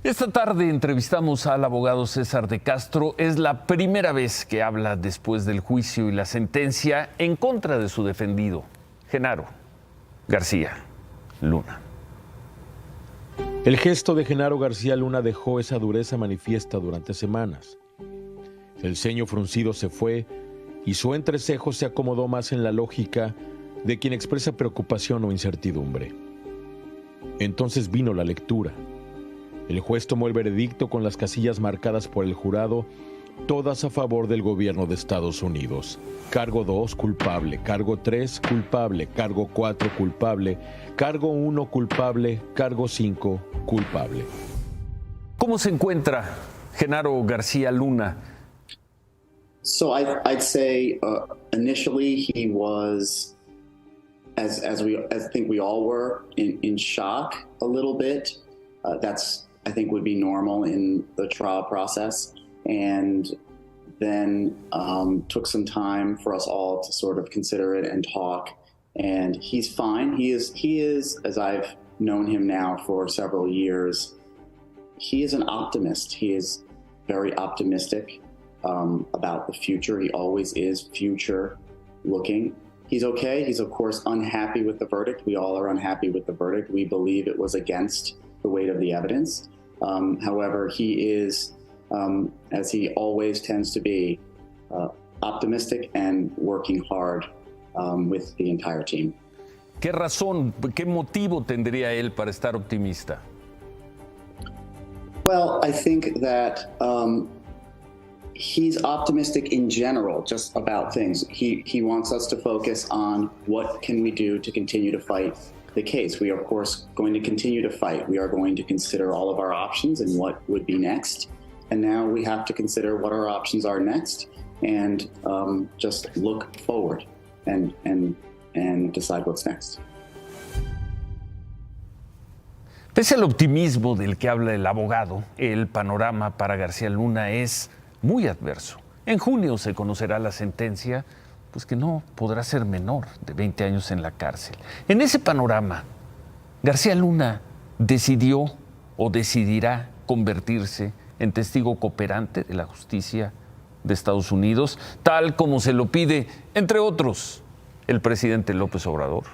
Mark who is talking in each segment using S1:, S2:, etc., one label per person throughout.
S1: Esta tarde entrevistamos al abogado César de Castro. Es la primera vez que habla después del juicio y la sentencia en contra de su defendido, Genaro García Luna.
S2: El gesto de Genaro García Luna dejó esa dureza manifiesta durante semanas. El ceño fruncido se fue y su entrecejo se acomodó más en la lógica de quien expresa preocupación o incertidumbre. Entonces vino la lectura. El juez tomó el veredicto con las casillas marcadas por el jurado, todas a favor del gobierno de Estados Unidos. Cargo 2, culpable. Cargo 3, culpable. Cargo 4, culpable. Cargo 1, culpable. Cargo 5, culpable.
S1: ¿Cómo se encuentra Genaro García Luna?
S3: So I'd say initially he was, as I think we all were, in shock a little bit. That's, I think, would be normal in the trial process. And then took some time for us all to sort of consider it and talk. And he's fine. He is, as I've known him now for several years, he is an optimist. He is very optimistic about the future. He always is future looking. He's okay. He's, of course, unhappy with the verdict. We all are unhappy with the verdict. We believe it was against the weight of the evidence. However, he is, as he always tends to be, optimistic and working hard with the entire team.
S1: ¿Qué razón, qué motivo tendría él para estar optimista?
S3: Well, I think that he's optimistic in general, just about things. He wants us to focus on what can we do to continue to fight the case. We are, of course, going to continue to fight. We are going to consider all of our options and what would be next. And now we have to consider what our options are next and just look forward and decide what's next.
S1: Pese al optimismo del que habla el abogado, el panorama para García Luna es muy adverso. En junio se conocerá la sentencia, pues que no podrá ser menor de 20 años en la cárcel. En ese panorama, García Luna decidió o decidirá convertirse en testigo cooperante de la justicia de Estados Unidos, tal como se lo pide, entre otros, el presidente López Obrador.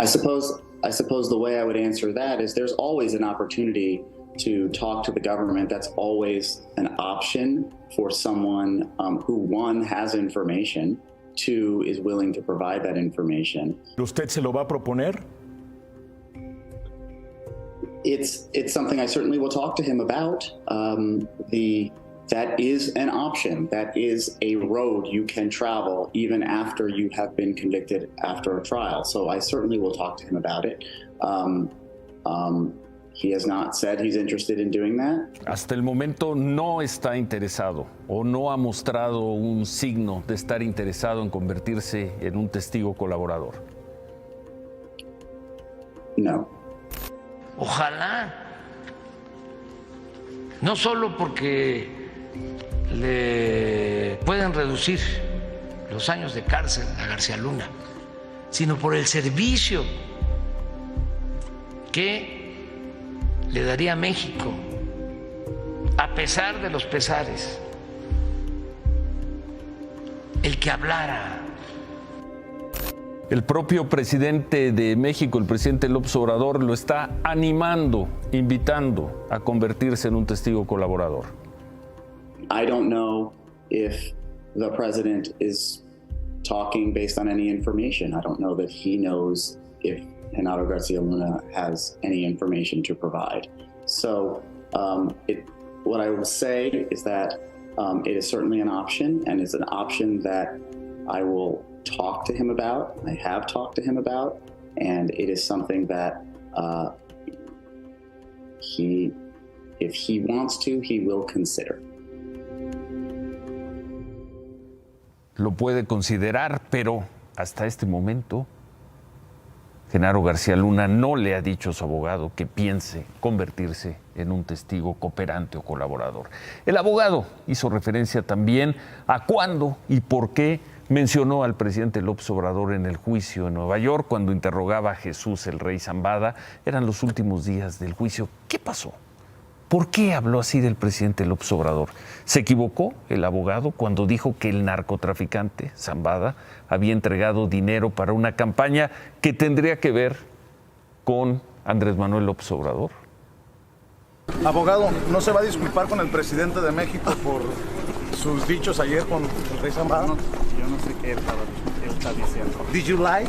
S3: I suppose the way I would answer that is there's always an opportunity to talk to the government. That's always an option for someone who, one, has information, two, is willing to provide that information.
S2: ¿Usted se lo va a proponer?
S3: It's something I certainly will talk to him about. That is an option. That is a road you can travel even after you have been convicted after a trial. So I certainly will talk to him about it. He has not said he's interested in doing that.
S1: Hasta el momento no está interesado o no ha mostrado un signo de estar interesado en convertirse en un testigo colaborador.
S3: No.
S4: Ojalá. No solo porque le pueden reducir los años de cárcel a García Luna, sino por el servicio que le daría a México, a pesar de los pesares, el que hablara.
S1: El propio presidente de México, el presidente López Obrador, lo está animando, invitando a convertirse en un testigo colaborador.
S3: I don't know if the president is talking based on any information. I don't know that he knows if Genaro García Luna has any information to provide. So what I will say is that it is certainly an option, and it's an option that I will talk to him about. I have talked to him about, and it is something that if he wants to, he will consider.
S1: Lo puede considerar, pero hasta este momento Genaro García Luna no le ha dicho a su abogado que piense convertirse en un testigo cooperante o colaborador. El abogado hizo referencia también a cuándo y por qué Mencionó al presidente López Obrador en el juicio en Nueva York cuando interrogaba a Jesús el Rey Zambada. Eran los últimos días del juicio. ¿Qué pasó? ¿Por qué habló así del presidente López Obrador? ¿Se equivocó el abogado cuando dijo que el narcotraficante Zambada había entregado dinero para una campaña que tendría que ver con Andrés Manuel López Obrador?
S5: Abogado, ¿no se va a disculpar con el presidente de México por sus dichos ayer con el Rey Zambada?
S6: Yo no sé qué él está diciendo.
S5: Did you lie?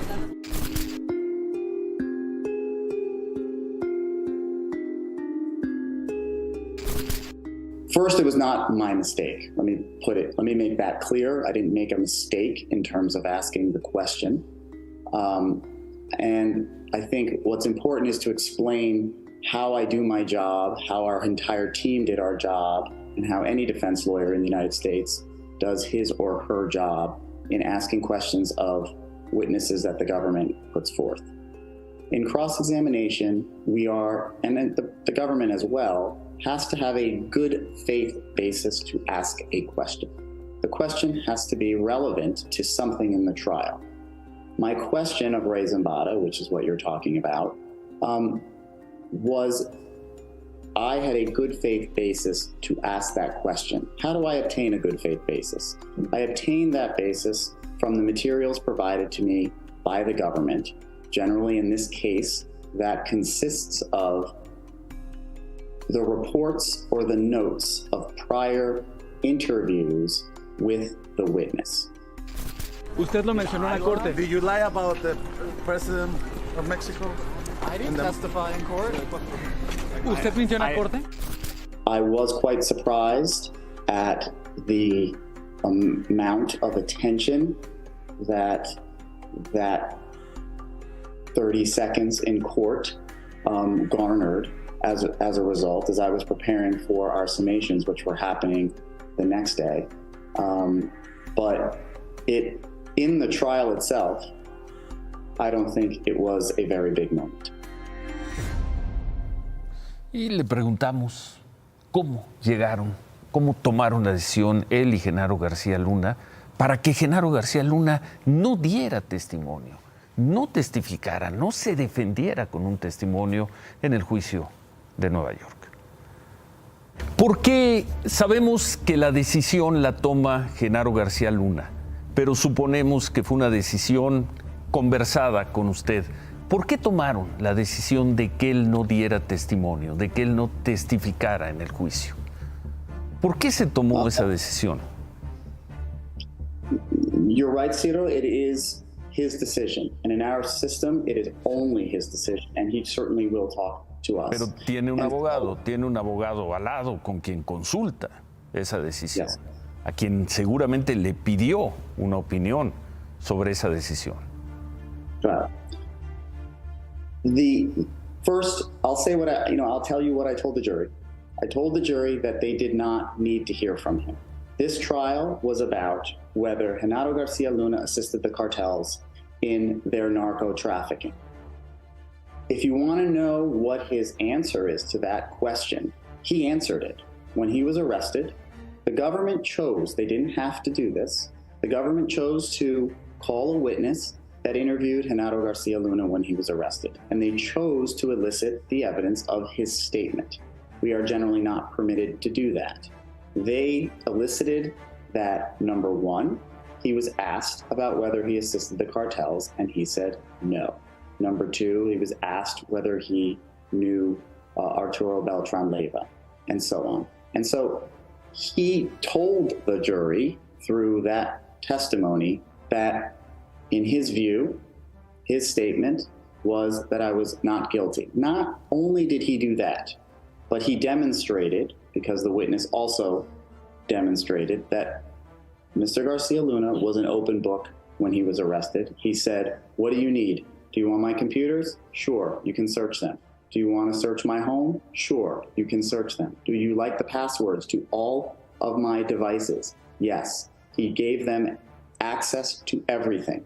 S3: First, it was not my mistake. Let me make that clear. I didn't make a mistake in terms of asking the question. And I think what's important is to explain how I do my job, how our entire team did our job, and how any defense lawyer in the United States does his or her job in asking questions of witnesses that the government puts forth. In cross-examination, and then the government as well, has to have a good faith basis to ask a question. The question has to be relevant to something in the trial. My question of Rey Zambada, which is what you're talking about, was I had a good faith basis to ask that question. How do I obtain a good faith basis? I obtained that basis from the materials provided to me by the government. Generally, in this case, that consists of the reports or the notes of prior interviews with the witness.
S6: Usted lo mencionó en la corte.
S5: Did you lie about the president of Mexico?
S6: I didn't testify in court. ¿Usted mintió en la corte?
S3: I was quite surprised at the amount of attention that 30 seconds in court garnered as a result, as I was preparing for our summations, which were happening the next day. But in the trial itself, I don't think it was a very big moment.
S1: Y le preguntamos cómo llegaron, cómo tomaron la decisión él y Genaro García Luna para que Genaro García Luna no diera testimonio, no testificara, no se defendiera con un testimonio en el juicio de Nueva York. Porque sabemos que la decisión la toma Genaro García Luna, pero suponemos que fue una decisión conversada con usted. ¿Por qué tomaron la decisión de que él no diera testimonio, de que él no testificara en el juicio? ¿Por qué se tomó esa decisión?
S3: You're right, Ciro. It is his decision. And in our system, it is only his decision. And he certainly will talk to us.
S1: Pero tiene un abogado al lado con quien consulta esa decisión, yes, a quien seguramente le pidió una opinión sobre esa decisión.
S3: Claro. First, I'll tell you what I told the jury. I told the jury that they did not need to hear from him. This trial was about whether Genaro García Luna assisted the cartels in their narco trafficking. If you want to know what his answer is to that question, he answered it. When he was arrested, the government chose, they didn't have to do this, the government chose to call a witness that interviewed Genaro García Luna when he was arrested, and they chose to elicit the evidence of his statement. We are generally not permitted to do that. They elicited that, number one, he was asked about whether he assisted the cartels, and he said no. Number two, he was asked whether he knew Arturo Beltran Leyva, and so on. And so he told the jury through that testimony that, in his view, his statement was that I was not guilty. Not only did he do that, but he demonstrated, because the witness also demonstrated, that Mr. Garcia Luna was an open book when he was arrested. He said, "What do you need? Do you want my computers? Sure, you can search them. Do you want to search my home? Sure, you can search them. Do you like the passwords to all of my devices? Yes." He gave them access to everything.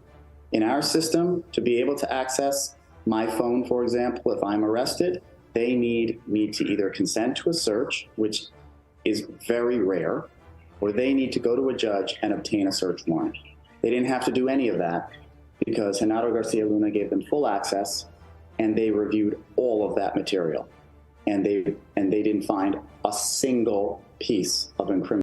S3: In our system, to be able to access my phone, for example, if I'm arrested, they need me to either consent to a search, which is very rare, or they need to go to a judge and obtain a search warrant. They didn't have to do any of that because Genaro Garcia Luna gave them full access, and they reviewed all of that material, and they didn't find a single piece of incriminating.